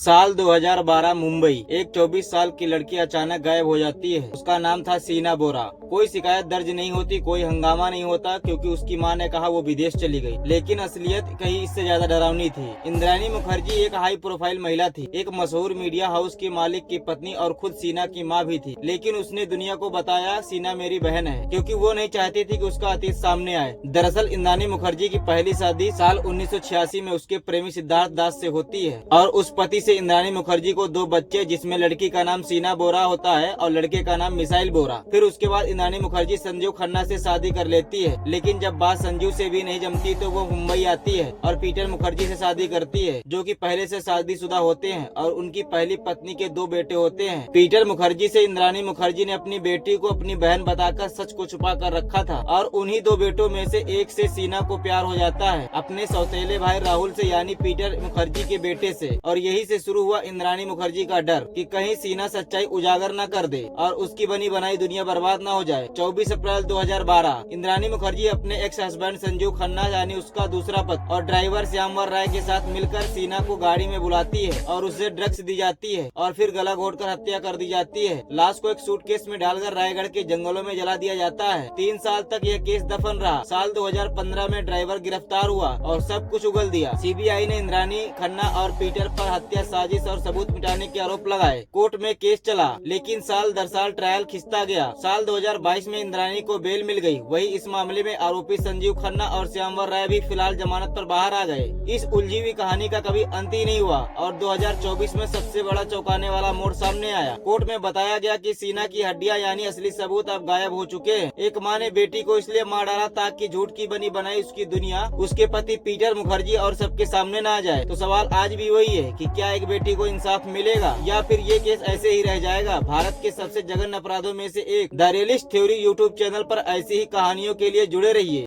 साल 2012 मुंबई। एक 24 साल की लड़की अचानक गायब हो जाती है। उसका नाम था सीना बोरा। कोई शिकायत दर्ज नहीं होती, कोई हंगामा नहीं होता, क्योंकि उसकी मां ने कहा वो विदेश चली गई। लेकिन असलियत कहीं इससे ज्यादा डरावनी थी। इंद्राणी मुखर्जी एक हाई प्रोफाइल महिला थी, एक मशहूर मीडिया हाउस के मालिक की पत्नी और खुद सीना की माँ भी थी। लेकिन उसने दुनिया को बताया सीना मेरी बहन है, क्योंकि वो नहीं चाहती थी कि उसका अतीत सामने आए। दरअसल इंद्राणी मुखर्जी की पहली शादी साल 1986 में उसके प्रेमी सिद्धार्थ दास से होती है और उस पति से इंद्राणी मुखर्जी को 2 बच्चे, जिसमें लड़की का नाम सीना बोरा होता है और लड़के का नाम मिसाइल बोरा। फिर उसके बाद इंद्राणी मुखर्जी संजीव खन्ना से शादी कर लेती है। लेकिन जब बात संजीव से भी नहीं जमती तो वो मुंबई आती है और पीटर मुखर्जी से शादी करती है, जो कि पहले से शादीशुदा होते हैं और उनकी पहली पत्नी के 2 बेटे होते हैं। पीटर मुखर्जी से इंद्राणी मुखर्जी ने अपनी बेटी को अपनी बहन बताकर सच को छुपा कर रखा था और उन्हीं 2 बेटों में से एक से सीना को प्यार हो जाता है, अपने सौतेले भाई राहुल से, यानी पीटर मुखर्जी के बेटे से। और यही से शुरू हुआ इंद्राणी मुखर्जी का डर कि कहीं सीना सच्चाई उजागर न कर दे और उसकी बनी बनाई दुनिया बर्बाद न हो जाए। 24 अप्रैल 2012 इंद्राणी मुखर्जी अपने एक्स हस्बैंड संजीव खन्ना, यानी उसका दूसरा पति, और ड्राइवर श्यामवर राय के साथ मिलकर सीना को गाड़ी में बुलाती है और उसे ड्रग्स दी जाती है और फिर गला घोटकर हत्या कर दी जाती है। लाश को एक सूटकेस में डालकर रायगढ़ के जंगलों में जला दिया जाता है। 3 साल तक यह केस दफन रहा। साल 2015 में ड्राइवर गिरफ्तार हुआ और सब कुछ उगल दिया। सीबीआई ने इंद्राणी खन्ना और पीटर पर हत्या, साजिश और सबूत मिटाने के आरोप लगाए। कोर्ट में केस चला, लेकिन साल दर साल ट्रायल खिंचता गया। साल 2022 में इंद्राणी को बेल मिल गई। वही इस मामले में आरोपी संजीव खन्ना और श्यामवर राय भी फिलहाल जमानत पर बाहर आ गए। इस उलझी हुई कहानी का कभी अंत ही नहीं हुआ और 2024 में सबसे बड़ा चौंकाने वाला मोड़ सामने आया। कोर्ट में बताया गया कि सीना की हड्डियां यानी असली सबूत अब गायब हो चुके हैं। एक मां ने बेटी को इसलिए मार डाला ताकि झूठ की बनी बनाई उसकी दुनिया उसके पति पीटर मुखर्जी और सबके सामने न आ जाए। तो सवाल आज भी वही है कि क्या एक बेटी को इंसाफ मिलेगा या फिर ये केस ऐसे ही रह जाएगा। भारत के सबसे जघन्य अपराधों में से एक the realist theory YouTube channel पर ऐसी ही कहानियों के लिए जुड़े रहिए।